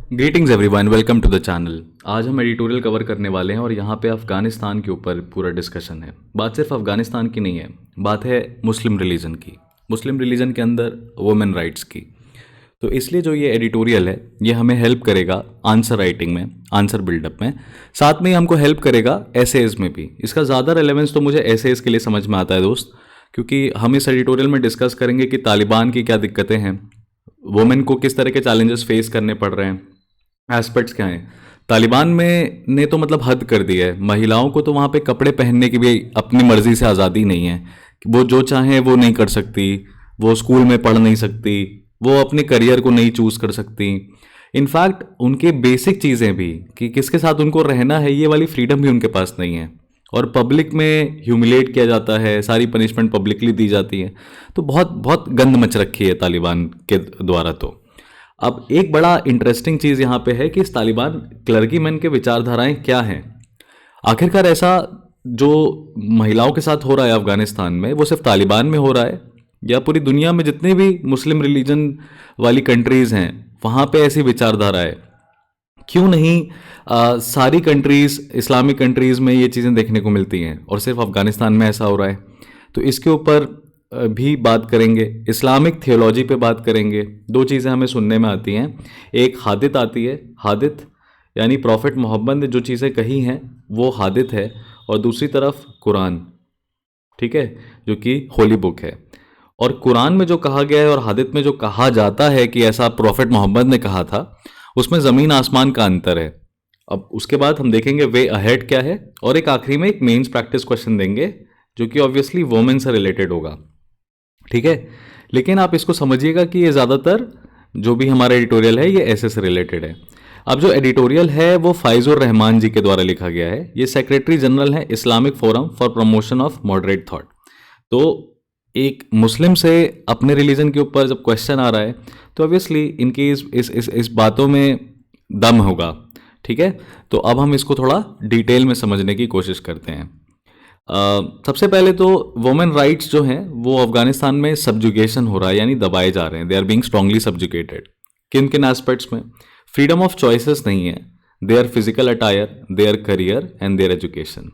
Greetings everyone, welcome to the channel. आज हम editorial cover करने वाले हैं और यहाँ पे अफ़गानिस्तान के ऊपर पूरा डिस्कशन है। बात सिर्फ अफ़गानिस्तान की नहीं है, बात है मुस्लिम रिलीजन की, मुस्लिम रिलीजन के अंदर वुमेन राइट्स की। तो इसलिए जो ये एडिटोरियल है ये हमें हेल्प करेगा आंसर राइटिंग में, आंसर बिल्डअप में, साथ में ही हमको हेल्प करेगा एसेज में भी। इसका ज़्यादा रेलेवेंस तो मुझे एसेज के लिए समझ में आता है दोस्त, क्योंकि हम इस एडिटोरियल में डिस्कस करेंगे कि तालिबान की क्या दिक्कतें हैं, वुमेन को किस तरह के चैलेंजेस फेस करने पड़ रहे हैं, एस्पेक्ट्स क्या हैं। तालिबान में ने तो मतलब हद कर दी है, महिलाओं को तो वहाँ पे कपड़े पहनने की भी अपनी मर्जी से आज़ादी नहीं है, वो जो चाहें वो नहीं कर सकती, वो स्कूल में पढ़ नहीं सकती, वो अपने करियर को नहीं चूज़ कर सकती। इनफैक्ट उनके बेसिक चीज़ें भी कि किसके साथ उनको रहना है, ये वाली फ्रीडम भी उनके पास नहीं है। और पब्लिक में ह्यूमिलेट किया जाता है, सारी पनिशमेंट पब्लिकली दी जाती है। तो बहुत बहुत गंद मच रखी है तालिबान के द्वारा। तो अब एक बड़ा इंटरेस्टिंग चीज़ यहाँ पे है कि इस तालिबान क्लर्गीमैन के विचारधाराएं क्या हैं। आखिरकार ऐसा जो महिलाओं के साथ हो रहा है अफगानिस्तान में, वो सिर्फ तालिबान में हो रहा है या पूरी दुनिया में जितने भी मुस्लिम रिलीजन वाली कंट्रीज़ हैं वहाँ पे ऐसी विचारधारा है? क्यों नहीं सारी कंट्रीज़, इस्लामिक कंट्रीज़ में ये चीज़ें देखने को मिलती हैं और सिर्फ अफगानिस्तान में ऐसा हो रहा है? तो इसके ऊपर भी बात करेंगे, इस्लामिक थियोलॉजी पे बात करेंगे। दो चीज़ें हमें सुनने में आती हैं, एक हादित आती है, हादित यानी प्रॉफिट मोहम्मद ने जो चीज़ें कही हैं वो हादित है, और दूसरी तरफ कुरान, ठीक है, जो कि होली बुक है। और कुरान में जो कहा गया है और हादित में जो कहा जाता है कि ऐसा प्रॉफिट मोहम्मद ने कहा था, उसमें ज़मीन आसमान का अंतर है। अब उसके बाद हम देखेंगे वे अहेड क्या है, और एक आखिरी में एक मेंस प्रैक्टिस क्वेश्चन देंगे जो कि ऑब्वियसली वोमेन से रिलेटेड होगा, ठीक है। लेकिन आप इसको समझिएगा कि ये ज़्यादातर जो भी हमारा एडिटोरियल है ये ऐसे से रिलेटेड है। अब जो एडिटोरियल है वो फाइजुर रहमान जी के द्वारा लिखा गया है। ये सेक्रेटरी जनरल है Islamic forum for promotion of moderate thought. तो एक मुस्लिम से अपने रिलीजन के ऊपर जब क्वेश्चन आ रहा है तो ऑब्वियसली इनकी इस बातों में दम होगा, ठीक है। तो अब हम इसको थोड़ा डिटेल में समझने की कोशिश करते हैं। सबसे पहले तो वुमेन राइट्स जो हैं वो अफगानिस्तान में सब्जुगेशन हो रहा है, यानी दबाए जा रहे हैं। They are being strongly subjugated. किन किन एस्पेक्ट्स में? फ्रीडम ऑफ चॉइसेस नहीं है, their physical attire, their career and their education.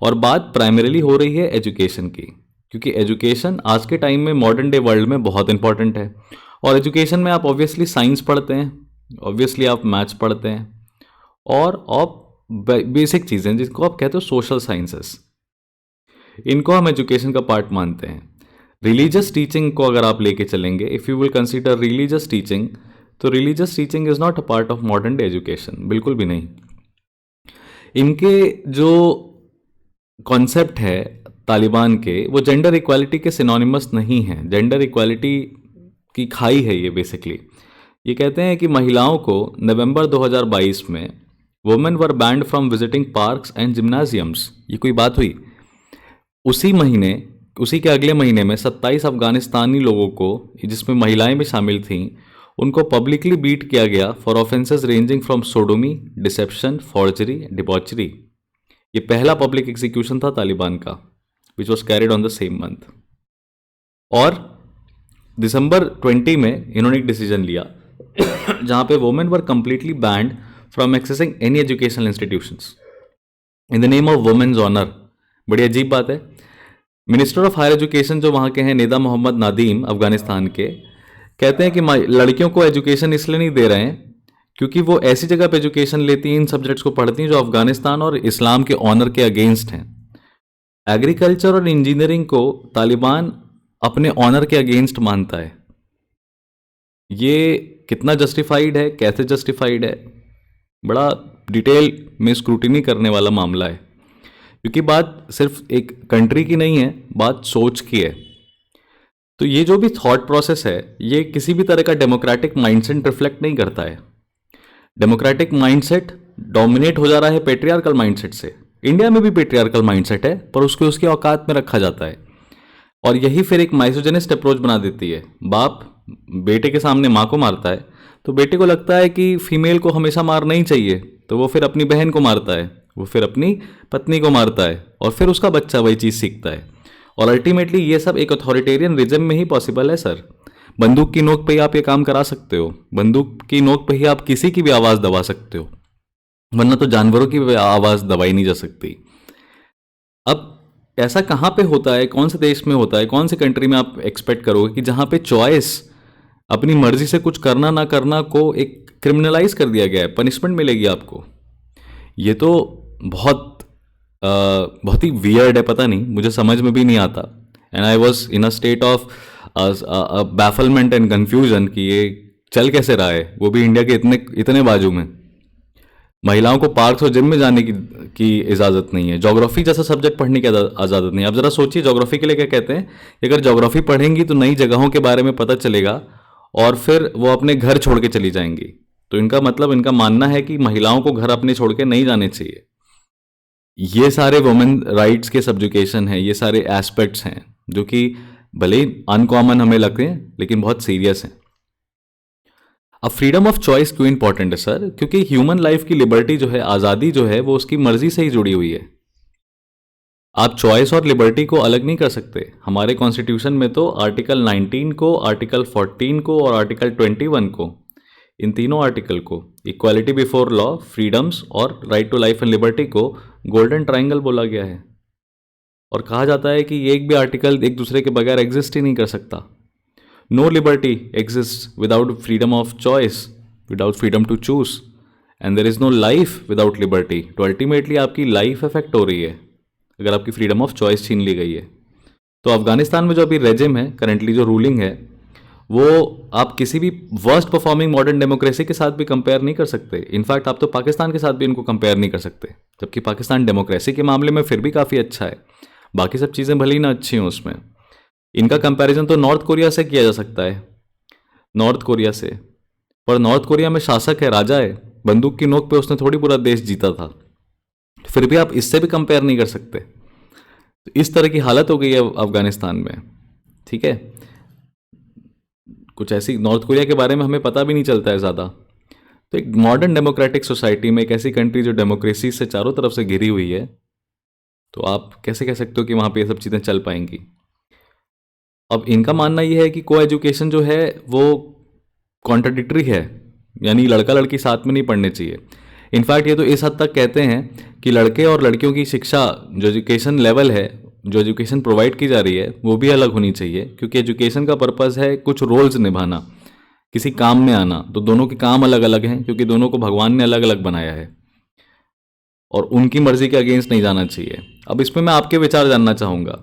और बात प्राइमरीली हो रही है एजुकेशन की, क्योंकि एजुकेशन आज के टाइम में मॉडर्न डे वर्ल्ड में बहुत इंपॉर्टेंट है। और एजुकेशन में आप ऑब्वियसली साइंस पढ़ते हैं, ऑब्वियसली आप मैथ्स पढ़ते हैं, और आप बेसिक चीज़ें जिसको आप कहते हो सोशल साइंसेस, इनको हम एजुकेशन का पार्ट मानते हैं। रिलीजियस टीचिंग को अगर आप लेके चलेंगे, if you will consider religious teaching, तो religious teaching is not a part of modern day education, बिल्कुल भी नहीं। इनके जो कॉन्सेप्ट है तालिबान के, वो जेंडर इक्वालिटी के सिनोनिमस नहीं है। जेंडर इक्वालिटी की खाई है ये बेसिकली। ये कहते हैं कि महिलाओं को नवंबर 2022 में women were banned from visiting parks and gymnasiums. ये कोई बात हुई? उसी महीने, उसी के अगले महीने में 27 अफगानिस्तानी लोगों को, जिसमें महिलाएं भी शामिल थीं, उनको पब्लिकली बीट किया गया for offences ranging from sodomy, deception, forgery, debauchery. ये पहला पब्लिक एग्जीक्यूशन था तालिबान का, which was carried on the same month. और दिसंबर 20 में इन्होंने एक डिसीजन लिया जहां पे women were completely banned from accessing any educational institutions in the name of women's honour. बड़ी अजीब बात है। मिनिस्टर ऑफ हायर एजुकेशन जो वहाँ के हैं, नेदा मोहम्मद नादीम, अफगानिस्तान के, कहते हैं कि लड़कियों को एजुकेशन इसलिए नहीं दे रहे हैं क्योंकि वो ऐसी जगह पे एजुकेशन लेती हैं, इन सब्जेक्ट्स को पढ़ती हैं जो अफगानिस्तान और इस्लाम के ऑनर के अगेंस्ट हैं। एग्रीकल्चर और इंजीनियरिंग को तालिबान अपने ऑनर के अगेंस्ट मानता है। ये कितना जस्टिफाइड है, कैसे जस्टिफाइड है? बड़ा डिटेल में स्क्रूटिनी करने वाला मामला है, क्योंकि बात सिर्फ एक कंट्री की नहीं है, बात सोच की है। तो ये जो भी थॉट प्रोसेस है ये किसी भी तरह का डेमोक्रेटिक माइंडसेट रिफ्लेक्ट नहीं करता है। डेमोक्रेटिक माइंडसेट डोमिनेट हो जा रहा है पेट्रियार्कल माइंडसेट से। इंडिया में भी पेट्रियार्कल माइंडसेट है, पर उसको उसकी औकात में रखा जाता है, और यही फिर एक माइसोजेनिस्ट अप्रोच बना देती है। बाप बेटे के सामने माँ को मारता है तो बेटे को लगता है कि फीमेल को हमेशा मारना ही चाहिए, तो वो फिर अपनी बहन को मारता है, वो फिर अपनी पत्नी को मारता है, और फिर उसका बच्चा वही चीज़ सीखता है। और अल्टीमेटली ये सब एक अथॉरिटेरियन रिजम में ही पॉसिबल है सर। बंदूक की नोक पे ही आप ये काम करा सकते हो, बंदूक की नोक पे ही आप किसी की भी आवाज़ दबा सकते हो, वरना तो जानवरों की भी आवाज़ दबाई नहीं जा सकती। अब ऐसा कहाँ पे होता है, कौन से देश में होता है, कौन सी कंट्री में आप एक्सपेक्ट करोगे कि जहाँ पे चॉइस, अपनी मर्जी से कुछ करना ना करना को एक क्रिमिनलाइज कर दिया गया है, पनिशमेंट मिलेगी आपको। ये तो बहुत बहुत ही वियर्ड है, पता नहीं, मुझे समझ में भी नहीं आता। And I was in a state of bafflement and confusion कि ये चल कैसे रहा है, वो भी इंडिया के इतने इतने बाजू में। महिलाओं को पार्क्स और जिम में जाने की इजाज़त नहीं है, ज्योग्राफी जैसा सब्जेक्ट पढ़ने की इजाज़त नहीं है। आप ज़रा सोचिए ज्योग्राफी के लिए क्या कहते हैं, कि अगर ज्योग्राफी पढ़ेंगी तो नई जगहों के बारे में पता चलेगा और फिर वो अपने घर छोड़ के चली जाएंगी। तो इनका मतलब, इनका मानना है कि महिलाओं को घर अपने छोड़ के नहीं जाने चाहिए। ये सारे वुमेन राइट्स के सब्जुकेशन हैं, ये सारे एस्पेक्ट्स हैं जो कि भले ही अनकॉमन हमें लगते हैं लेकिन बहुत सीरियस हैं। अब फ्रीडम ऑफ चॉइस क्यों इंपॉर्टेंट है सर? क्योंकि ह्यूमन लाइफ की लिबर्टी जो है, आज़ादी जो है, वो उसकी मर्जी से ही जुड़ी हुई है। आप चॉइस और लिबर्टी को अलग नहीं कर सकते। हमारे कॉन्स्टिट्यूशन में तो आर्टिकल 19 को, आर्टिकल 14 को और आर्टिकल 21 को, इन तीनों आर्टिकल को, इक्वालिटी बिफोर लॉ, फ्रीडम्स और right to life and liberty को गोल्डन ट्राइंगल बोला गया है। और कहा जाता है कि एक भी आर्टिकल एक दूसरे के बगैर एग्जिस्ट ही नहीं कर सकता। No liberty exist without freedom of choice, without freedom to choose, and there is no life without liberty. तो अल्टीमेटली आपकी लाइफ इफेक्ट हो रही है अगर आपकी फ्रीडम ऑफ चॉइस छीन ली गई है। तो अफगानिस्तान में जो अभी रेजिम है, करंटली जो रूलिंग है, वो आप किसी भी वर्स्ट परफॉर्मिंग मॉडर्न डेमोक्रेसी के साथ भी कंपेयर नहीं कर सकते। इनफैक्ट आप तो पाकिस्तान के साथ भी इनको कंपेयर नहीं कर सकते, जबकि पाकिस्तान डेमोक्रेसी के मामले में फिर भी काफ़ी अच्छा है। बाकी सब चीज़ें भले ही ना अच्छी हों उसमें। इनका कंपैरिजन तो नॉर्थ कोरिया से किया जा सकता है, नॉर्थ कोरिया से। पर नॉर्थ कोरिया में शासक है, राजा है, बंदूक की नोक पे उसने थोड़ी पूरा देश जीता था, फिर भी आप इससे भी कंपेयर नहीं कर सकते। तो इस तरह की हालत हो गई है अफगानिस्तान में, ठीक है। कुछ ऐसी, नॉर्थ कोरिया के बारे में हमें पता भी नहीं चलता है ज़्यादा। तो एक मॉडर्न डेमोक्रेटिक सोसाइटी में, एक ऐसी कंट्री जो डेमोक्रेसी से चारों तरफ से घिरी हुई है, तो आप कैसे कह सकते हो कि वहाँ पे ये सब चीज़ें चल पाएंगी? अब इनका मानना ये है कि को एजुकेशन जो है वो कॉन्ट्राडिक्टरी है, यानी लड़का लड़की साथ में नहीं पढ़ने चाहिए। इनफैक्ट ये तो इस हद तक कहते हैं कि लड़के और लड़कियों की शिक्षा, जो एजुकेशन लेवल है, जो एजुकेशन प्रोवाइड की जा रही है, वो भी अलग होनी चाहिए। क्योंकि एजुकेशन का पर्पज़ है कुछ रोल्स निभाना, किसी काम में आना। तो दोनों के काम अलग अलग हैं, क्योंकि दोनों को भगवान ने अलग अलग बनाया है और उनकी मर्जी के अगेंस्ट नहीं जाना चाहिए। अब इसमें मैं आपके विचार जानना चाहूँगा,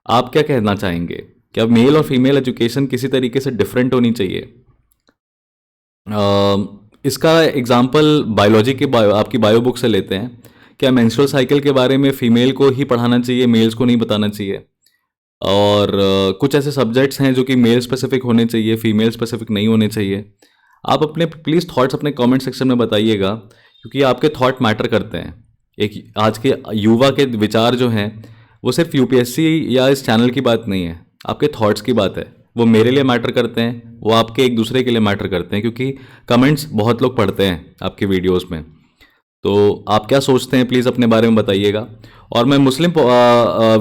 आप क्या कहना चाहेंगे? क्या मेल और फीमेल एजुकेशन किसी तरीके से डिफरेंट होनी चाहिए? इसका एग्जाम्पल बायोलॉजी की आपकी बायो बुक से लेते हैं। क्या मेंस्ट्रुअल साइकिल के बारे में फीमेल को ही पढ़ाना चाहिए, मेल्स को नहीं बताना चाहिए? और कुछ ऐसे सब्जेक्ट्स हैं जो कि मेल स्पेसिफिक होने चाहिए, फीमेल स्पेसिफिक नहीं होने चाहिए। आप अपने प्लीज़ थॉट्स अपने कमेंट सेक्शन में बताइएगा, क्योंकि आपके थॉट मैटर करते हैं। एक आज के युवा के विचार जो हैं, वो सिर्फ यूपीएससी या इस चैनल की बात नहीं है, आपके थॉट्स की बात है। वो मेरे लिए मैटर करते हैं, वो आपके एक दूसरे के लिए मैटर करते हैं, क्योंकि कमेंट्स बहुत लोग पढ़ते हैं आपके वीडियोस में। तो आप क्या सोचते हैं, प्लीज़ अपने बारे में बताइएगा। और मैं मुस्लिम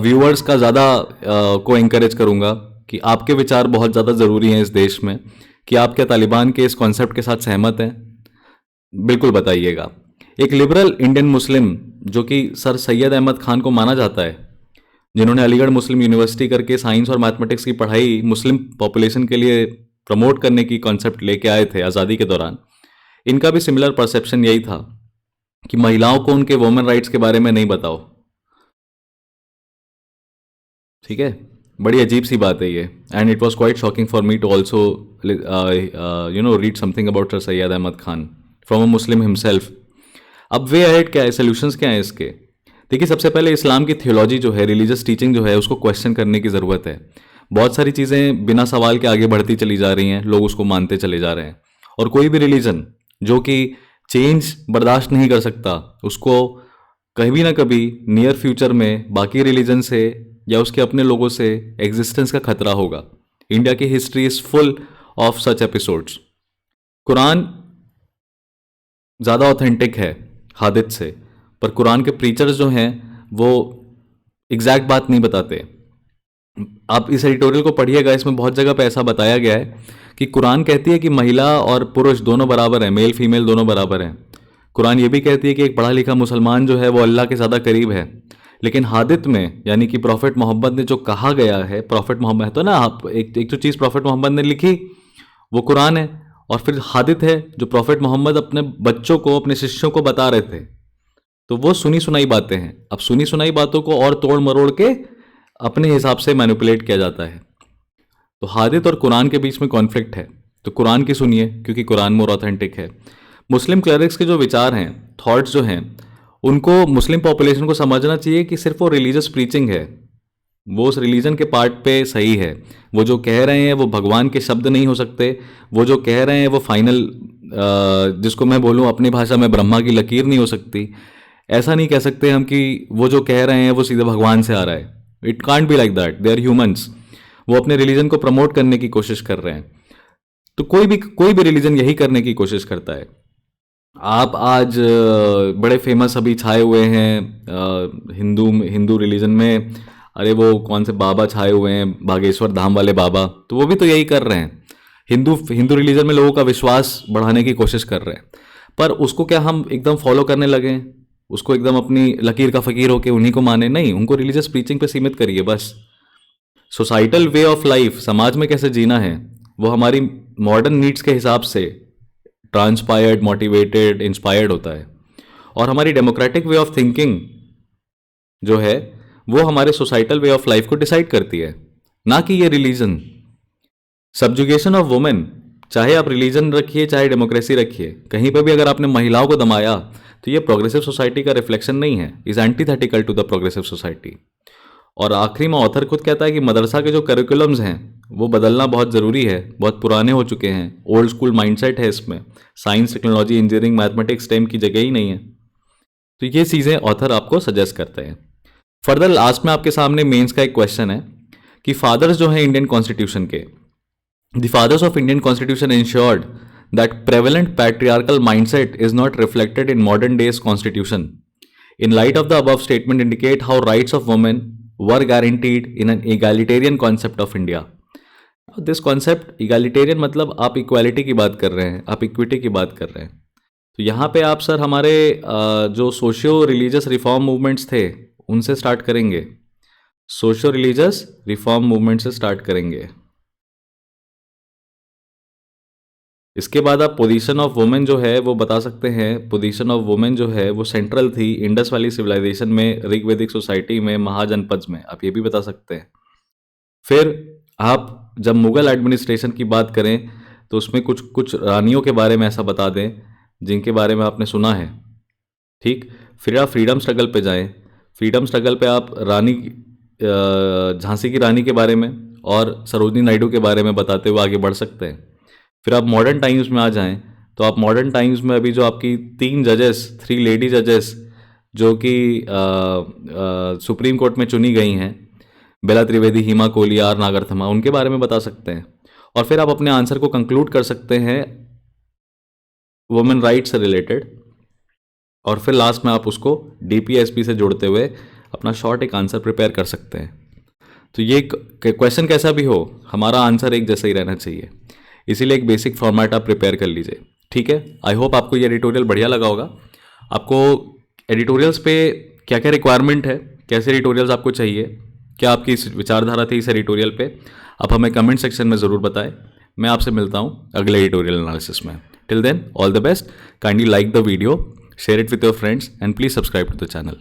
व्यूअर्स का ज़्यादा को इंकरेज करूँगा कि आपके विचार बहुत ज़्यादा ज़रूरी हैं इस देश में। कि आप क्या तालिबान के इस कॉन्सेप्ट के साथ सहमत हैं? बिल्कुल बताइएगा। एक लिबरल इंडियन मुस्लिम जो कि सर सैयद अहमद खान को माना जाता है, जिन्होंने अलीगढ़ मुस्लिम यूनिवर्सिटी करके साइंस और मैथमेटिक्स की पढ़ाई मुस्लिम पॉपुलेशन के लिए प्रमोट करने की कॉन्सेप्ट लेके आए थे आज़ादी के दौरान, इनका भी सिमिलर परसेप्शन यही था कि महिलाओं को उनके वुमेन राइट्स के बारे में नहीं बताओ। ठीक है, बड़ी अजीब सी बात है ये। And it was quite shocking for me to also read something about sir Syed Ahmad Khan from a Muslim himself. अब वे अहेड क्या है, सोल्यूशंस क्या है इसके? देखिए, सबसे पहले इस्लाम की थियोलॉजी जो है, रिलीजियस टीचिंग जो है, उसको क्वेश्चन करने की ज़रूरत है। बहुत सारी चीज़ें बिना सवाल के आगे बढ़ती चली जा रही हैं, लोग उसको मानते चले जा रहे हैं। और कोई भी रिलीजन जो कि चेंज बर्दाश्त नहीं कर सकता, उसको कभी ना कभी नियर फ्यूचर में बाकी रिलीजन से या उसके अपने लोगों से एग्जिस्टेंस का खतरा होगा। इंडिया की history is full of such episodes. Quran ज़्यादा ऑथेंटिक है हादित से, पर कुरान के प्रीचर्स जो हैं वो एग्जैक्ट बात नहीं बताते। आप इस एडिटोरियल को पढ़िएगा, इसमें बहुत जगह पे ऐसा बताया गया है कि कुरान कहती है कि महिला और पुरुष दोनों बराबर हैं, मेल फीमेल दोनों बराबर हैं। कुरान ये भी कहती है कि एक पढ़ा लिखा मुसलमान जो है वो अल्लाह के ज़्यादा करीब है। लेकिन हादित में यानी कि प्रॉफिट मोहम्मद ने जो कहा गया है, प्रॉफिट मोहम्मद है तो ना, आप एक जो चीज़ प्रॉफिट मोहम्मद ने लिखी वो कुरान है, और फिर हादित है जो प्रॉफिट मोहम्मद अपने बच्चों को, अपने शिष्यों को बता रहे थे। तो वो सुनी सुनाई बातें हैं। अब सुनी सुनाई बातों को और तोड़ मरोड़ के अपने हिसाब से मैनिपुलेट किया जाता है। तो हादित और कुरान के बीच में कॉन्फ्लिक्ट है, तो कुरान की सुनिए क्योंकि कुरान मोर ऑथेंटिक है। मुस्लिम क्लरिक्स के जो विचार हैं, थॉट्स जो हैं, उनको मुस्लिम पॉपुलेशन को समझना चाहिए कि सिर्फ वो रिलीजियस प्रीचिंग है, वो उस रिलीजन के पार्ट पे सही है। वो जो कह रहे हैं वो भगवान के शब्द नहीं हो सकते, वो जो कह रहे हैं वो फाइनल, जिसको मैं बोलूँ अपनी भाषा में, ब्रह्मा की लकीर नहीं हो सकती। ऐसा नहीं कह सकते हम कि वो जो कह रहे हैं वो सीधे भगवान से आ रहा है। It can't be like that, they are humans. वो अपने रिलीजन को प्रमोट करने की कोशिश कर रहे हैं। तो कोई भी रिलीजन यही करने की कोशिश करता है। आप आज बड़े फेमस अभी छाए हुए हैं हिंदू हिंदू रिलीजन में, अरे वो कौन से बाबा छाए हुए हैं, बागेश्वर धाम वाले बाबा, तो वो भी तो यही कर रहे हैं। हिंदू रिलीजन में लोगों का विश्वास बढ़ाने की कोशिश कर रहे हैं। पर उसको क्या हम एकदम फॉलो करने लगे, उसको एकदम अपनी लकीर का फ़कीर होके उन्हीं को माने? नहीं, उनको रिलीजियस प्रीचिंग पे सीमित करिए बस। सोसाइटल वे ऑफ लाइफ, समाज में कैसे जीना है, वो हमारी मॉडर्न नीड्स के हिसाब से ट्रांसपायर्ड, मोटिवेटेड, इंस्पायर्ड होता है। और हमारी डेमोक्रेटिक वे ऑफ थिंकिंग जो है वो हमारे सोसाइटल वे ऑफ लाइफ को डिसाइड करती है, ना कि ये रिलीजन। सब्जुगेशन ऑफ वुमेन, चाहे आप रिलीजन रखिए चाहे डेमोक्रेसी रखिए, कहीं पर भी अगर आपने महिलाओं को दबाया तो ये प्रोग्रेसिव सोसाइटी का रिफ्लेक्शन नहीं है, is antithetical to the progressive society. और आखिरी में ऑथर खुद कहता है कि मदरसा के जो करिकुलम्स हैं वो बदलना बहुत ज़रूरी है, बहुत पुराने हो चुके हैं, ओल्ड स्कूल माइंडसेट है इसमें, science, technology, engineering, mathematics, stem की जगह ही नहीं है। तो ये चीज़ें ऑथर आपको सजेस्ट करते हैं। फर्दर लास्ट में आपके सामने मेंस का एक क्वेश्चन है कि फादर्स जो हैं इंडियन कॉन्स्टिट्यूशन के, the fathers of Indian constitution ensured that prevalent patriarchal mindset is not reflected in modern day's constitution. In light of the above statement indicate how rights of women were guaranteed in an egalitarian concept of India. This concept egalitarian मतलब आप equality की बात कर रहे हैं, आप equity की बात कर रहे हैं। तो यहाँ पे आप सर हमारे जो सोशियो रिलीजियस रिफॉर्म मूवमेंट्स थे उनसे स्टार्ट करेंगे, सोशियो रिलीजियस रिफॉर्म मूवमेंट से स्टार्ट करेंगे। इसके बाद आप पोजीशन ऑफ वुमेन जो है वो बता सकते हैं। पोजीशन ऑफ वुमेन जो है वो सेंट्रल थी इंडस वैली सिविलाइजेशन में, ऋग्वैदिक सोसाइटी में, महाजनपद में, आप ये भी बता सकते हैं। फिर आप जब मुगल एडमिनिस्ट्रेशन की बात करें तो उसमें कुछ कुछ रानियों के बारे में ऐसा बता दें जिनके बारे में आपने सुना है, ठीक। फिर आप फ्रीडम स्ट्रगल पे जाएं, फ्रीडम स्ट्रगल पे आप रानी झांसी की रानी के बारे में और सरोजनी नायडू के बारे में बताते हुए आगे बढ़ सकते हैं। फिर आप मॉडर्न टाइम्स में आ जाएं तो आप मॉडर्न टाइम्स में अभी जो आपकी 3 लेडी जजेस जो कि सुप्रीम कोर्ट में चुनी गई हैं, बेला त्रिवेदी, हिमा कोहली, आर नागरथमा, उनके बारे में बता सकते हैं। और फिर आप अपने आंसर को कंक्लूड कर सकते हैं वुमेन राइट्स से रिलेटेड, और फिर लास्ट में आप उसको डीपीएसपी से जोड़ते हुए अपना शॉर्ट एक आंसर प्रिपेयर कर सकते हैं। तो ये क्वेश्चन कैसा भी हो, हमारा आंसर एक जैसा ही रहना चाहिए, इसीलिए एक बेसिक फॉर्मेट आप प्रिपेयर कर लीजिए, ठीक है। आई होप आपको ये एडिटोरियल बढ़िया लगा होगा। आपको एडिटोरियल्स पे क्या क्या रिक्वायरमेंट है, कैसे एडिटोरियल्स आपको चाहिए, क्या आपकी विचारधारा थी इस एडिटोरियल पे, आप हमें कमेंट सेक्शन में ज़रूर बताएं। मैं आपसे मिलता हूँ अगले एडिटोरियल एनालिसिस में। Till then all the best, kindly like the video, share it with your friends and please subscribe to the channel.